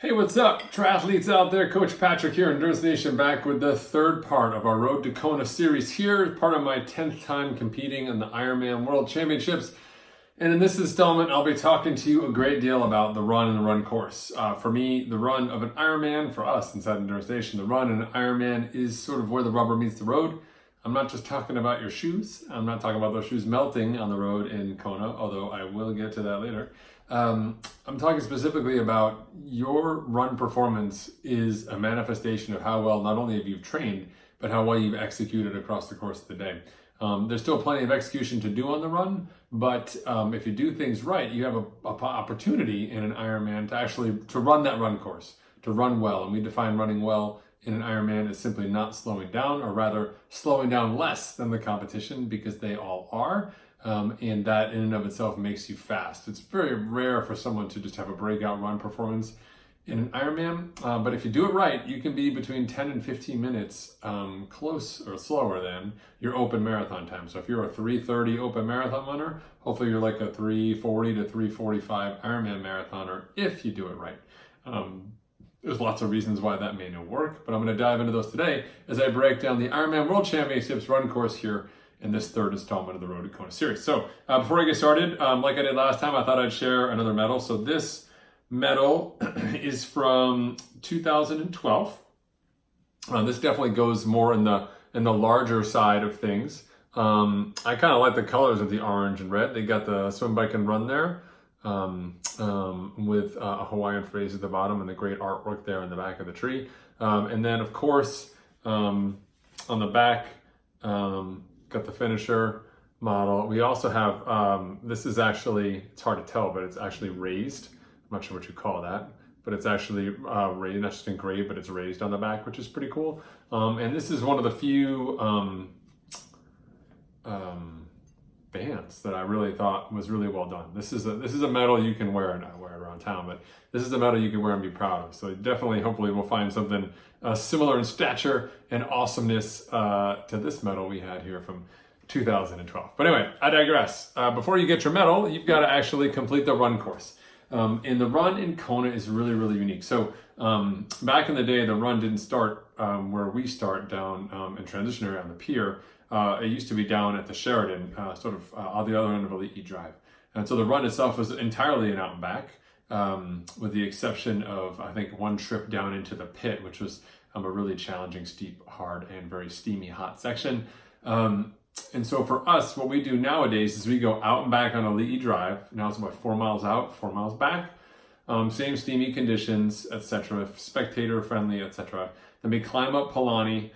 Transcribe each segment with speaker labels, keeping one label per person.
Speaker 1: Hey, what's up, triathletes out there? Coach Patrick here, Endurance Nation, back with the third part of our Road to Kona series here, part of my 10th time competing in the Ironman World Championships. And in this installment, I'll be talking to you a great deal about the run and the run course. For me, the run of an Ironman, for us inside Endurance Nation, the run in an Ironman is sort of where the rubber meets the road. I'm not just talking about your shoes. I'm not talking about those shoes melting on the road in Kona, although I will get to that later. I'm talking specifically about your run performance is a manifestation of how well not only have you trained, but how well you've executed across the course of the day. There's still plenty of execution to do on the run, but if you do things right, you have an opportunity in an Ironman to actually to run that run course, to run well. And we define running well in an Ironman as simply not slowing down, or rather slowing down less than the competition, because they all are. And that in and of itself makes you fast. It's very rare for someone to just have a breakout run performance in an Ironman, but if you do it right, you can be between 10 and 15 minutes close or slower than your open marathon time. So if you're a 3:30 open marathon runner, hopefully you're like a 3:40 to 3:45 Ironman marathoner if you do it right. There's lots of reasons why that may not work, but I'm going to dive into those today as I break down the Ironman World Championships run course here in this third installment of the Road to Kona series. So before I get started, like I did last time, I thought I'd share another medal. So this medal is from 2012. This definitely goes more in the larger side of things. I kind of like the colors of the orange and red. They got the swim, bike, and run there with a Hawaiian phrase at the bottom and the great artwork there in the back of the tree. And then, of course, on the back, got the finisher model. We also have, this is actually, it's hard to tell, but it's actually raised. I'm not sure what you call that, but it's actually raised, not just engraved, but it's raised on the back, which is pretty cool. And this is one of the few bands that I really thought was really well done. This is a medal you can wear, and I wear it around town, but this is a medal you can wear and be proud of. So definitely, hopefully we'll find something similar in stature and awesomeness to this medal we had here from 2012. But anyway, I digress. Before you get your medal, you've got to actually complete the run course. And the run in Kona is really, really unique. So back in the day, the run didn't start where we start down in transition area on the pier. It used to be down at the Sheridan, sort of on the other end of Elite Drive. And so the run itself was entirely an out and back, with the exception of, I think, one trip down into the pit, which was a really challenging, steep, hard, and very steamy, hot section. And so for us, what we do nowadays is we go out and back on Elite Drive. Now it's about 4 miles out, 4 miles back. Same steamy conditions, etc., spectator friendly, etc. Then we climb up Palani,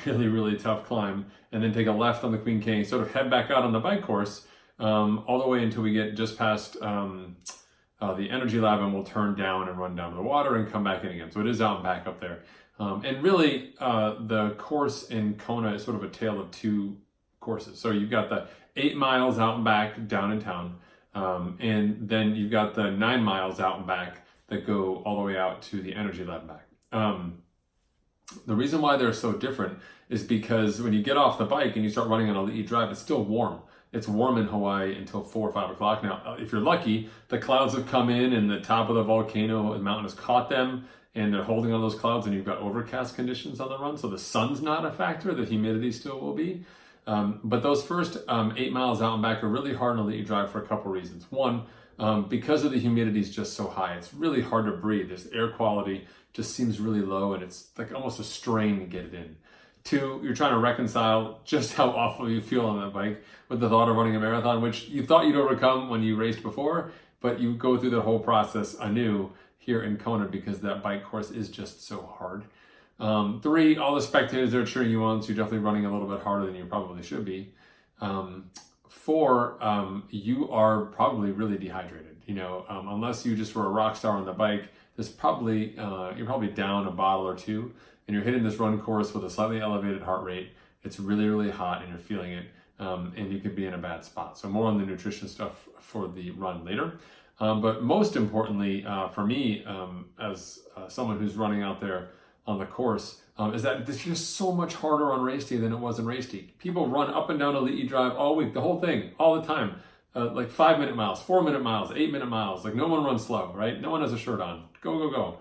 Speaker 1: really, really tough climb, and then take a left on the Queen King, sort of head back out on the bike course, all the way until we get just past the Energy Lab, and we'll turn down and run down to the water and come back in again. So it is out and back up there. And really, the course in Kona is sort of a tale of two courses. So you've got the 8 miles out and back down in town, and then you've got the 9 miles out and back that go all the way out to the Energy Lab and back. The reason why they're so different is because when you get off the bike and you start running on Elite Drive, it's still warm. It's warm in Hawaii until 4 or 5 o'clock. Now, if you're lucky, the clouds have come in and the top of the volcano and mountain has caught them, and they're holding on those clouds, and you've got overcast conditions on the run. So the sun's not a factor, the humidity still will be. But those first 8 miles out and back are really hard on Elite Drive for a couple reasons. One, because of the humidity is just so high, it's really hard to breathe. This air quality just seems really low, and it's like almost a strain to get it in. Two, you're trying to reconcile just how awful you feel on that bike with the thought of running a marathon, which you thought you'd overcome when you raced before, but you go through the whole process anew here in Kona because that bike course is just so hard. Three, all the spectators are cheering you on, so you're definitely running a little bit harder than you probably should be. Four, you are probably really dehydrated. Unless you just were a rock star on the bike, there's probably you're probably down a bottle or two, and you're hitting this run course with a slightly elevated heart rate. It's really, really hot, and you're feeling it, and you could be in a bad spot. So more on the nutrition stuff for the run later. But most importantly, for me, as someone who's running out there on the course, is that it's just so much harder on race day than it was in race day. People run up and down Elite Drive all week, the whole thing, all the time. like 5-minute miles, 4-minute miles, 8-minute miles. Like no one runs slow, right? No one has a shirt on. Go, go, go.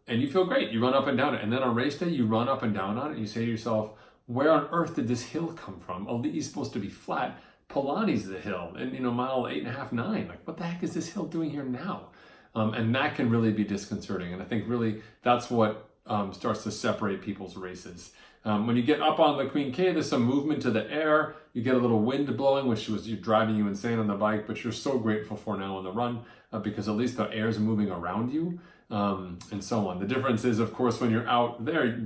Speaker 1: And you feel great. You run up and down it. And then on race day, you run up and down on it. And you say to yourself, where on earth did this hill come from? Ali'i is supposed to be flat. Polani's the hill. And, mile 8.5, 9. Like, what the heck is this hill doing here now? And that can really be disconcerting. And I think really that's what starts to separate people's races. When you get up on the Queen K, there's some movement to the air. You get a little wind blowing, which was driving you insane on the bike, but you're so grateful for now on the run because at least the air is moving around you and so on. The difference is, of course, when you're out there,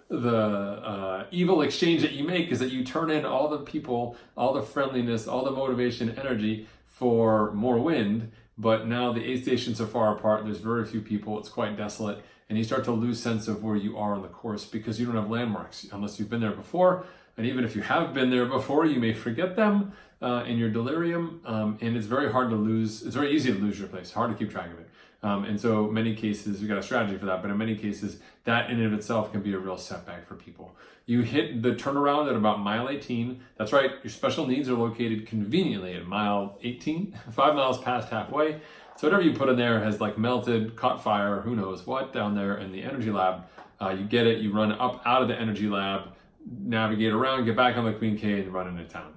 Speaker 1: the evil exchange that you make is that you turn in all the people, all the friendliness, all the motivation, energy for more wind. But now the aid stations are far apart. There's very few people. It's quite desolate. And you start to lose sense of where you are on the course because you don't have landmarks unless you've been there before. And even if you have been there before, you may forget them in your delirium. And it's very hard to lose. It's very easy to lose your place. Hard to keep track of it. And so many cases, we got a strategy for that. But in many cases, that in and of itself can be a real setback for people. You hit the turnaround at about mile 18. That's right. Your special needs are located conveniently at mile 18, 5 miles past halfway. So whatever you put in there has like melted, caught fire, who knows what down there in the energy lab. You get it, you run up out of the energy lab, navigate around, get back on the Queen K and run into town,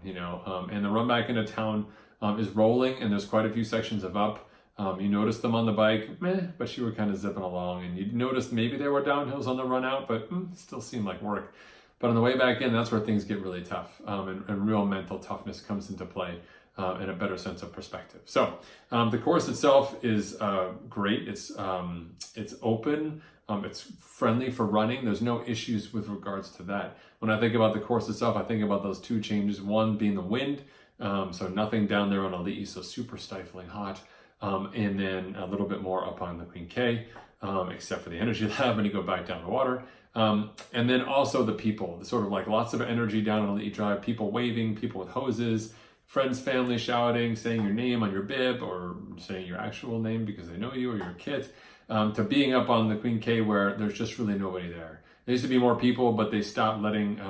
Speaker 1: and the run back into town is rolling and there's quite a few sections of up. You noticed them on the bike, but you were kind of zipping along and you noticed maybe there were downhills on the run out, but still seemed like work. But on the way back in, that's where things get really tough and real mental toughness comes into play. And a better sense of perspective. So the course itself is great. It's open. It's friendly for running. There's no issues with regards to that. When I think about the course itself, I think about those two changes. One being the wind. So nothing down there on Ali'i, so super stifling hot. And then a little bit more up on the Queen K, except for the energy lab when you go back down the water. And then also the people, the sort of like lots of energy down on Ali'i Drive, people waving, people with hoses, friends, family shouting, saying your name on your bib or saying your actual name because they know you or your kit, to being up on the Queen K where there's just really nobody there. There used to be more people, but they stopped letting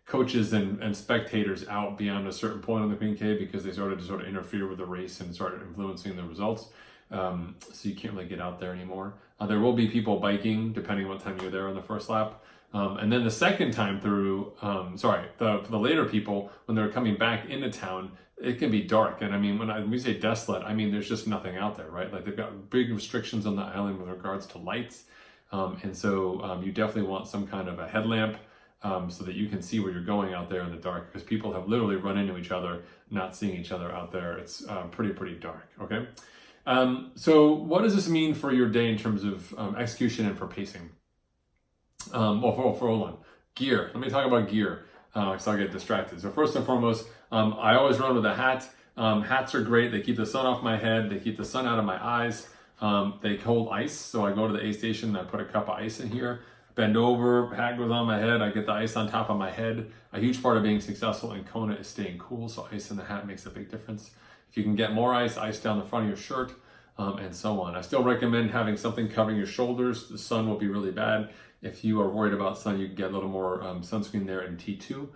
Speaker 1: coaches and spectators out beyond a certain point on the Queen K because they started to sort of interfere with the race and started influencing the results. So you can't really get out there anymore. There will be people biking depending on what time you're there on the first lap. And then the second time through, for the later people, when they're coming back into town, it can be dark. And I mean, when we say desolate, I mean, there's just nothing out there, right? Like they've got big restrictions on the island with regards to lights. And so you definitely want some kind of a headlamp so that you can see where you're going out there in the dark because people have literally run into each other, not seeing each other out there. It's pretty dark, okay? So what does this mean for your day in terms of execution and for pacing? Hold on. Gear. Let me talk about gear because I'll get distracted. So first and foremost, I always run with a hat. Hats are great. They keep the sun off my head. They keep the sun out of my eyes. They hold ice. So I go to the aid station and I put a cup of ice in here, bend over, hat goes on my head. I get the ice on top of my head. A huge part of being successful in Kona is staying cool. So ice in the hat makes a big difference. If you can get more ice down the front of your shirt, and so on. I still recommend having something covering your shoulders. The sun will be really bad. If you are worried about sun, you can get a little more sunscreen there in T2.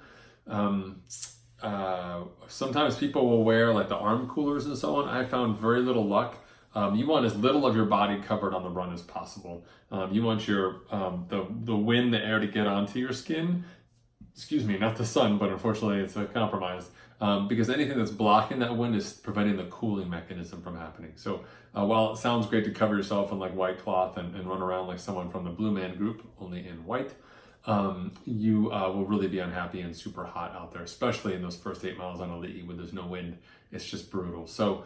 Speaker 1: Sometimes people will wear like the arm coolers and so on. I found very little luck. You want as little of your body covered on the run as possible. You want your the wind, the air to get onto your skin. Excuse me, not the sun, but unfortunately it's a compromise. Because anything that's blocking that wind is preventing the cooling mechanism from happening. So while it sounds great to cover yourself in like white cloth and run around like someone from the Blue Man Group, only in white, you will really be unhappy and super hot out there, especially in those first 8 miles on Ali'i when there's no wind. It's just brutal. So,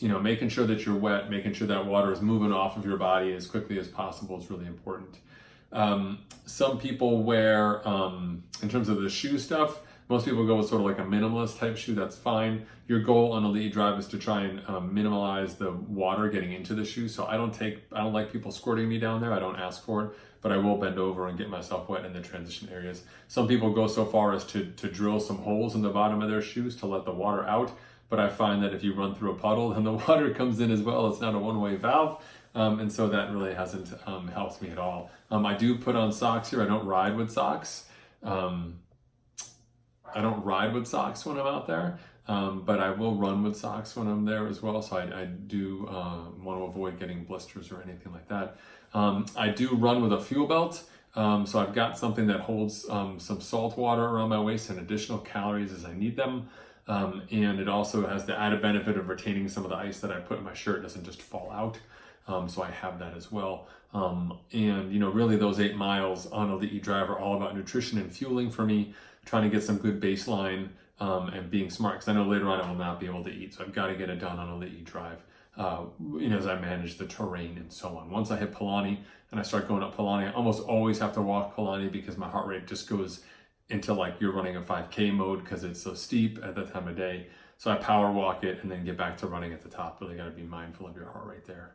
Speaker 1: making sure that you're wet, making sure that water is moving off of your body as quickly as possible is really important. Some people wear, in terms of the shoe stuff, most people go with sort of like a minimalist type shoe. That's fine. Your goal on Ali'i Drive is to try and minimize the water getting into the shoe. So I don't like people squirting me down there. I don't ask for it, but I will bend over and get myself wet in the transition areas. Some people go so far as to drill some holes in the bottom of their shoes to let the water out. But I find that if you run through a puddle, then the water comes in as well. It's not a one-way valve. And so that really hasn't helped me at all. I do put on socks here. I don't ride with socks. I don't ride with socks when I'm out there. but I will run with socks when I'm there as well. So I do want to avoid getting blisters or anything like that. I do run with a fuel belt. So I've got something that holds some salt water around my waist and additional calories as I need them. And it also has the added benefit of retaining some of the ice that I put in my shirt. It doesn't just fall out. So I have that as well. And really those 8 miles on Elite Drive are all about nutrition and fueling for me, trying to get some good baseline and being smart, because I know later on I will not be able to eat. So I've got to get it done on Elite Drive, as I manage the terrain and so on. Once I hit Palani and I start going up Palani, I almost always have to walk Palani because my heart rate just goes into like you're running a 5K mode because it's so steep at that time of day. So I power walk it and then get back to running at the top. Really got to be mindful of your heart rate there.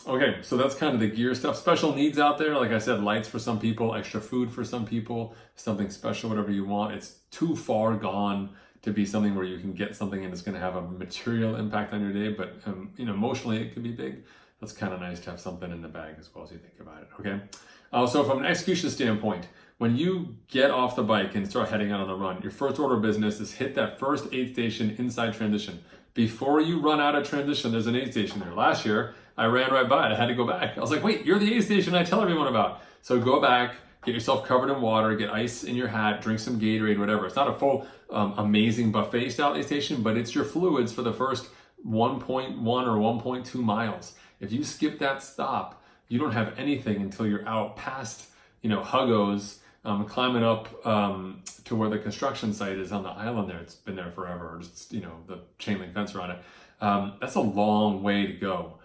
Speaker 1: Okay, so that's kind of the gear stuff. Special needs out there, like I said, lights for some people, extra food for some people, something special, whatever you want. It's too far gone to be something where you can get something and it's going to have a material impact on your day, but emotionally it could be big. That's kind of nice to have something in the bag as well as you think about it. Okay, so from an execution standpoint, when you get off the bike and start heading out on the run, your first order of business is hit that first aid station inside transition. Before you run out of transition, there's an aid station there. Last year, I ran right by it. I had to go back. I was like, wait, you're the aid station I tell everyone about. So go back, get yourself covered in water, get ice in your hat, drink some Gatorade, whatever. It's not a full, amazing buffet style aid station, but it's your fluids for the first 1.1 or 1.2 miles. If you skip that stop, you don't have anything until you're out past, Huggos, climbing up to where the construction site is on the island there. It's been there forever, just, the chain link fence around it. That's a long way to go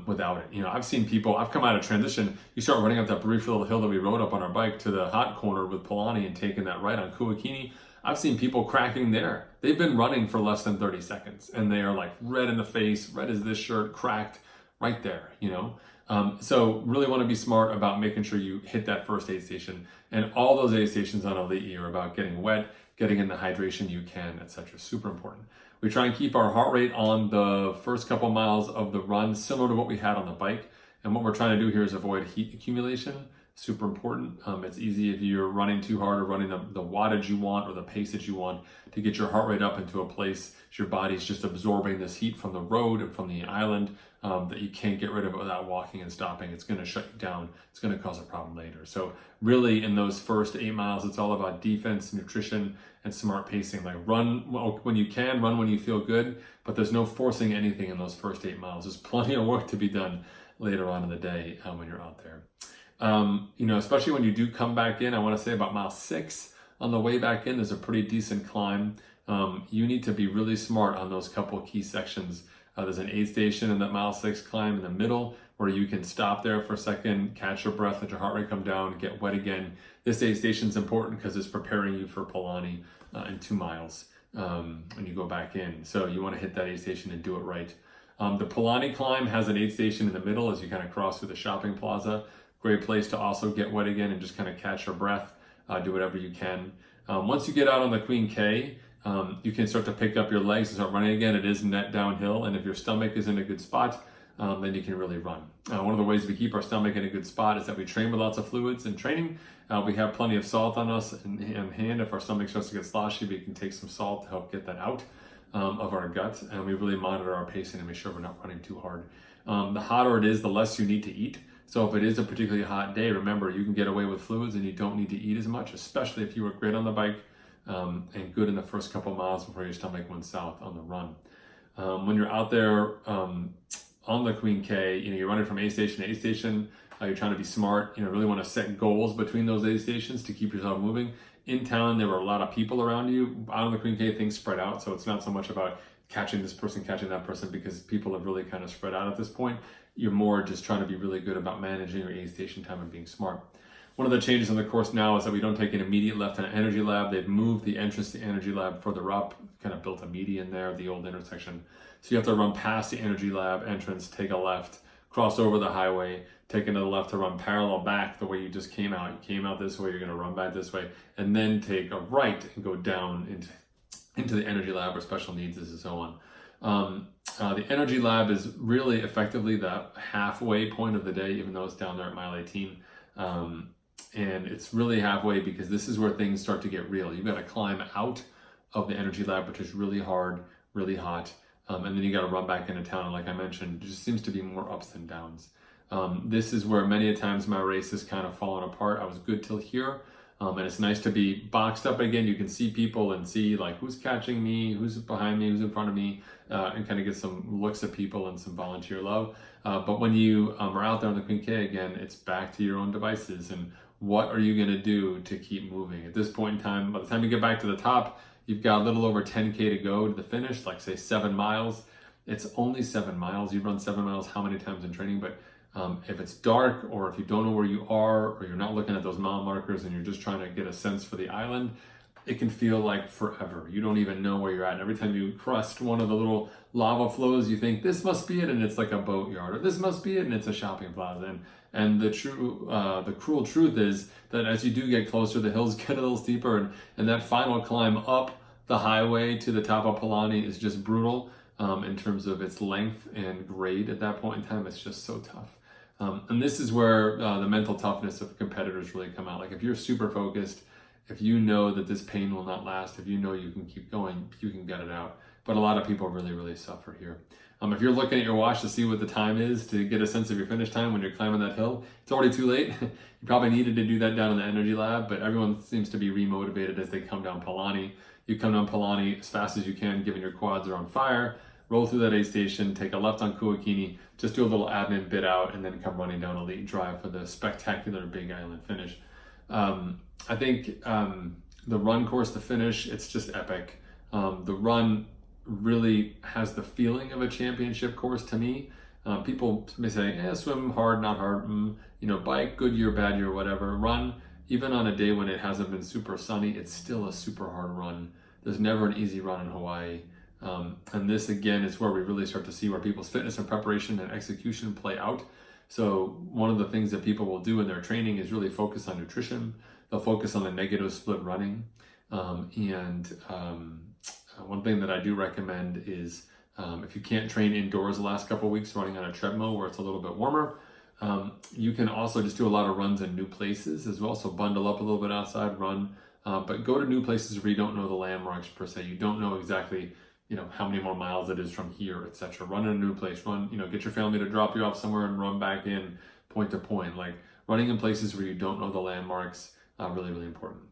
Speaker 1: without it. I've seen people, I've come out of transition, you start running up that brief little hill that we rode up on our bike to the hot corner with Palani and taking that right on Kuakini. I've seen people cracking there. They've been running for less than 30 seconds and they are like red in the face, red as this shirt, cracked right there, So really want to be smart about making sure you hit that first aid station. And all those aid stations on Elite are about getting wet, getting in the hydration you can, etc. Super important. We try and keep our heart rate on the first couple miles of the run similar to what we had on the bike. And what we're trying to do here is avoid heat accumulation. Super important. It's easy if you're running too hard or running the wattage you want or the pace that you want to get your heart rate up into a place your body's just absorbing this heat from the road and from the island that you can't get rid of it without walking and stopping. It's going to shut you down. It's going to cause a problem later. So really in those first 8 miles, it's all about defense, nutrition, and smart pacing. Like run when you can, run when you feel good, but there's no forcing anything in those first 8 miles. There's plenty of work to be done later on in the day when you're out there. Especially when you do come back in, I want to say about mile 6 on the way back in, there's a pretty decent climb. You need to be really smart on those couple key sections. There's an aid station in that mile 6 climb in the middle where you can stop there for a second, catch your breath, let your heart rate come down, get wet again. This aid station is important because it's preparing you for Palani in 2 miles when you go back in. So you want to hit that aid station and do it right. The Palani climb has an aid station in the middle as you kind of cross through the shopping plaza. Great place to also get wet again and just kind of catch your breath, do whatever you can. Once you get out on the Queen K, you can start to pick up your legs and start running again. It is net downhill, and if your stomach is in a good spot, then you can really run. One of the ways we keep our stomach in a good spot is that we train with lots of fluids in training. We have plenty of salt on us in hand. If our stomach starts to get sloshy, we can take some salt to help get that out of our gut, and we really monitor our pacing and make sure we're not running too hard. The hotter it is, the less you need to eat. So if it is a particularly hot day, remember you can get away with fluids and you don't need to eat as much, especially if you were great on the bike and good in the first couple miles before your stomach went south on the run. When you're out there on the Queen K, you're running from aid station to aid station. You're trying to be smart. Really want to set goals between those aid stations to keep yourself moving. In town, there were a lot of people around you. Out on the Queen K, things spread out, so it's not so much about catching this person, catching that person, because people have really kind of spread out at this point. You're more just trying to be really good about managing your aid station time and being smart. One of the changes on the course now is that we don't take an immediate left on Energy Lab. They've moved the entrance to Energy Lab further up, kind of built a median there, the old intersection. So you have to run past the Energy Lab entrance, take a left, cross over the highway, take another left to run parallel back the way you just came out. You came out this way, you're going to run back this way, and then take a right and go down into the Energy Lab where special needs is and so on. The Energy Lab is really effectively the halfway point of the day, even though it's down there at mile 18. And it's really halfway because this is where things start to get real. You've got to climb out of the energy lab, which is really hard, really hot. And then you got to run back into town. And like I mentioned, it just seems to be more ups than downs. This is where many a times my race has kind of fallen apart. I was good till here. And it's nice to be boxed up again. You can see people and see like who's catching me, who's behind me, who's in front of me, and kind of get some looks at people and some volunteer love. But when you are out there on the Queen K again, it's back to your own devices. And what are you going to do to keep moving? At this point in time, by the time you get back to the top, you've got a little over 10K to go to the finish, like say 7 miles. It's only 7 miles. You run 7 miles how many times in training? But if it's dark, or if you don't know where you are, or you're not looking at those mile markers and you're just trying to get a sense for the island, it can feel like forever. You don't even know where you're at. And every time you crest one of the little lava flows, you think this must be it, and it's like a boatyard, or this must be it, and it's a shopping plaza. And the cruel truth is that as you do get closer, the hills get a little steeper, and that final climb up the highway to the top of Palani is just brutal in terms of its length and grade. At that point in time, it's just so tough. And this is where the mental toughness of competitors really come out. Like if you're super focused, if you know that this pain will not last, if you know you can keep going, you can get it out. But a lot of people really, really suffer here. If you're looking at your watch to see what the time is to get a sense of your finish time when you're climbing that hill, it's already too late. You probably needed to do that down in the energy lab, but everyone seems to be remotivated as they come down Palani. You come down Palani as fast as you can, given your quads are on fire, roll through that aid station, take a left on Kuakini, just do a little admin bit out, and then come running down Elite Drive for the spectacular Big Island finish. I think the run course to finish, it's just epic. The run really has the feeling of a championship course to me. People may say, swim hard, not hard, bike, good year, bad year, whatever. Run, even on a day when it hasn't been super sunny, it's still a super hard run. There's never an easy run in Hawaii. And this again is where we really start to see where people's fitness and preparation and execution play out. So one of the things that people will do in their training is really focus on nutrition. They'll focus on the negative split running. One thing that I do recommend is if you can't train indoors the last couple of weeks running on a treadmill where it's a little bit warmer, you can also just do a lot of runs in new places as well. So bundle up a little bit outside, run, but go to new places where you don't know the landmarks per se. You don't know exactly how many more miles it is from here, etc. Run in a new place, get your family to drop you off somewhere and run back in point to point. Like running in places where you don't know the landmarks, really, really important.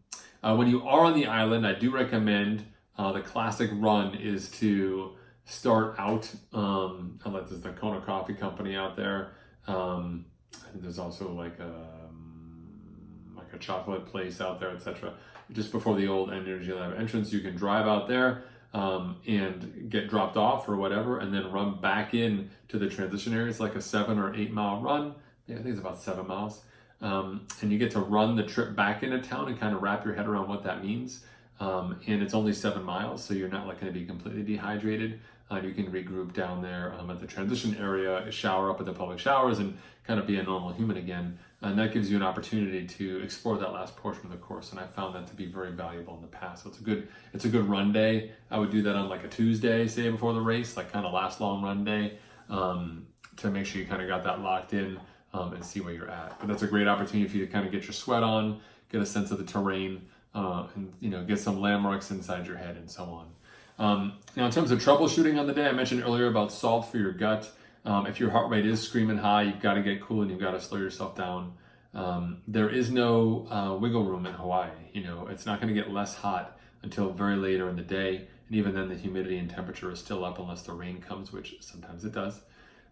Speaker 1: When you are on the island, I do recommend the classic run is to start out, there's the Kona Coffee Company out there. And there's also like a chocolate place out there, etc. Just before the old Energy Lab entrance, you can drive out there and get dropped off or whatever, and then run back in to the transition area. It's like a 7 or 8 mile run. Yeah, I think it's about 7 miles. And you get to run the trip back into town and kind of wrap your head around what that means. And it's only 7 miles, so you're not like going to be completely dehydrated. You can regroup down there at the transition area, shower up at the public showers, and kind of be a normal human again. And that gives you an opportunity to explore that last portion of the course. And I found that to be very valuable in the past. So it's a good run day. I would do that on like a Tuesday, say before the race, like kind of last long run day, to make sure you kind of got that locked in and see where you're at. But that's a great opportunity for you to kind of get your sweat on, get a sense of the terrain, and get some landmarks inside your head and so on. Now in terms of troubleshooting on the day, I mentioned earlier about salt for your gut. If your heart rate is screaming high, you've got to get cool and you've got to slow yourself down. There is no wiggle room in Hawaii. It's not going to get less hot until very later in the day. And even then the humidity and temperature is still up unless the rain comes, which sometimes it does.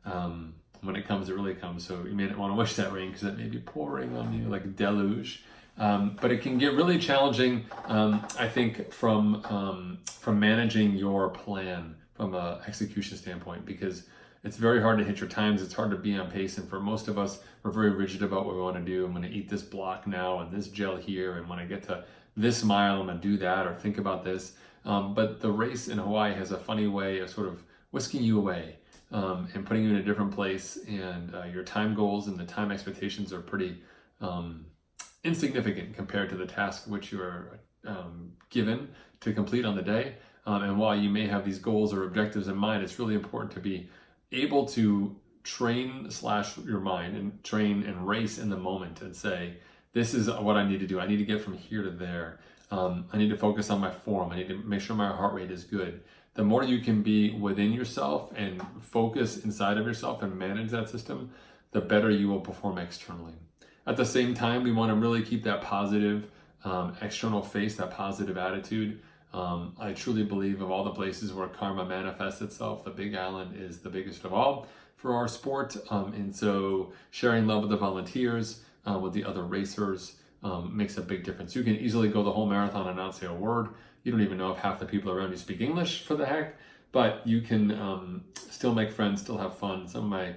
Speaker 1: When it comes, it really comes. So you may not want to wish that rain because it may be pouring on you like a deluge. But it can get really challenging, I think, from managing your plan from an execution standpoint, because it's very hard to hit your times. It's hard to be on pace. And for most of us, we're very rigid about what we want to do. I'm going to eat this block now and this gel here. And when I get to this mile, I'm going to do that or think about this. But the race in Hawaii has a funny way of sort of whisking you away and putting you in a different place. And your time goals and the time expectations are pretty insignificant compared to the task which you are given to complete on the day. And while you may have these goals or objectives in mind, it's really important to be able to train your mind and train and race in the moment and say, this is what I need to do. I need to get from here to there. I need to focus on my form. I need to make sure my heart rate is good. The more you can be within yourself and focus inside of yourself and manage that system, the better you will perform externally. At the same time, we want to really keep that positive external face, that positive attitude. I truly believe of all the places where karma manifests itself, the Big Island is the biggest of all for our sport. And so sharing love with the volunteers, with the other racers, makes a big difference. You can easily go the whole marathon and not say a word. You don't even know if half the people around you speak English for the heck, but you can still make friends, still have fun. Some of my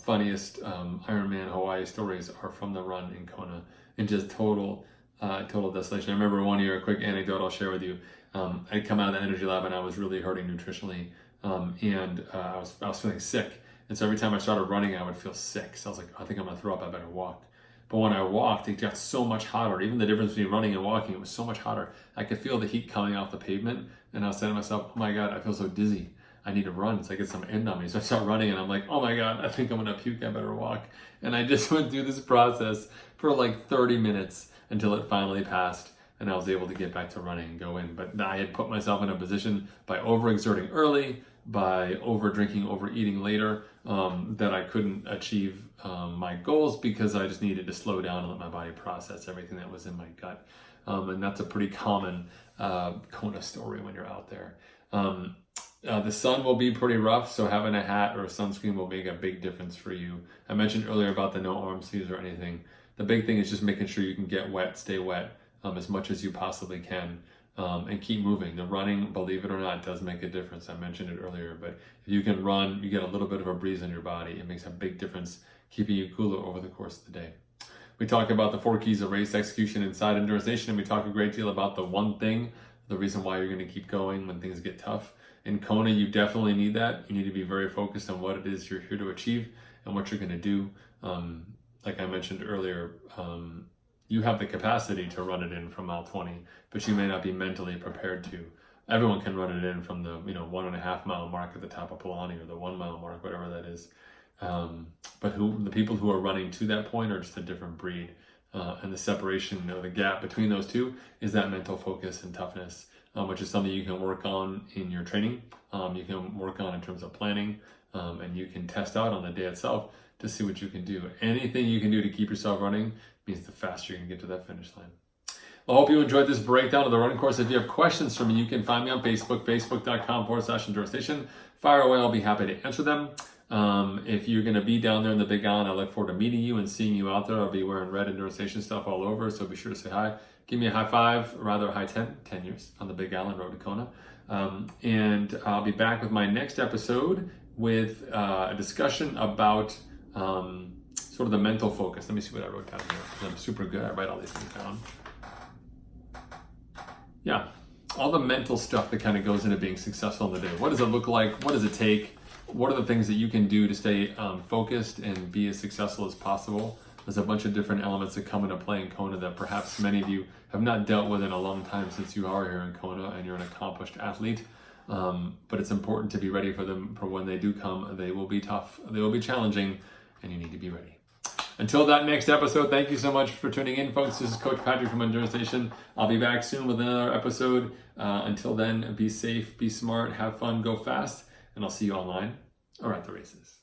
Speaker 1: funniest Ironman Hawaii stories are from the run in Kona, and just total desolation. I remember one year, a quick anecdote I'll share with you. I'd come out of the energy lab and I was really hurting nutritionally, and I was feeling sick. And so every time I started running, I would feel sick. So I was like, I think I'm gonna throw up, I better walk. But when I walked, it got so much hotter. Even the difference between running and walking, it was so much hotter. I could feel the heat coming off the pavement, and I was saying to myself, oh my God, I feel so dizzy. I need to run so I get some end on me. So I start running and I'm like, oh my God, I think I'm gonna puke, I better walk. And I just went through this process for like 30 minutes until it finally passed and I was able to get back to running and go in. But I had put myself in a position by overexerting early, by over drinking, overeating later, that I couldn't achieve my goals because I just needed to slow down and let my body process everything that was in my gut. And that's a pretty common Kona story when you're out there. The sun will be pretty rough, so having a hat or a sunscreen will make a big difference for you. I mentioned earlier about the no arm sleeves or anything. The big thing is just making sure you can get wet, stay wet as much as you possibly can, and keep moving. The running, believe it or not, does make a difference. I mentioned it earlier, but if you can run, you get a little bit of a breeze in your body. It makes a big difference, keeping you cooler over the course of the day. We talk about the 4 keys of race execution inside Endurance Nation, and we talk a great deal about the one thing, the reason why you're going to keep going when things get tough. In Kona, you definitely need that. You need to be very focused on what it is you're here to achieve and what you're going to do. Like I mentioned earlier, you have the capacity to run it in from mile 20, but you may not be mentally prepared to. Everyone can run it in from the 1.5 mile mark at the top of Palani, or the 1 mile mark, whatever that is. But the people who are running to that point are just a different breed. And the separation, the gap between those two is that mental focus and toughness, which is something you can work on in your training. You can work on in terms of planning, and you can test out on the day itself to see what you can do. Anything you can do to keep yourself running means the faster you can get to that finish line. I hope you enjoyed this breakdown of the running course. If you have questions for me, you can find me on Facebook, facebook.com/Endurance Nation. Fire away, I'll be happy to answer them. If you're going to be down there in the Big Island, I look forward to meeting you and seeing you out there. I'll be wearing red Endurance Nation stuff all over, so be sure to say hi. Give me a high five, or rather a high 10 years on the Big Island road to Kona. And I'll be back with my next episode with a discussion about sort of the mental focus. Let me see what I wrote down here, because I'm super good. I write all these things down. Yeah, all the mental stuff that kind of goes into being successful in the day. What does it look like? What does it take? What are the things that you can do to stay focused and be as successful as possible? There's a bunch of different elements that come into play in Kona that perhaps many of you have not dealt with in a long time, since you are here in Kona and you're an accomplished athlete. But it's important to be ready for them, for when they do come. They will be tough, they will be challenging, and you need to be ready. Until that next episode, thank you so much for tuning in, folks. This is Coach Patrick from Endurance Nation. I'll be back soon with another episode. Until then, be safe, be smart, have fun, go fast, and I'll see you online or at the races.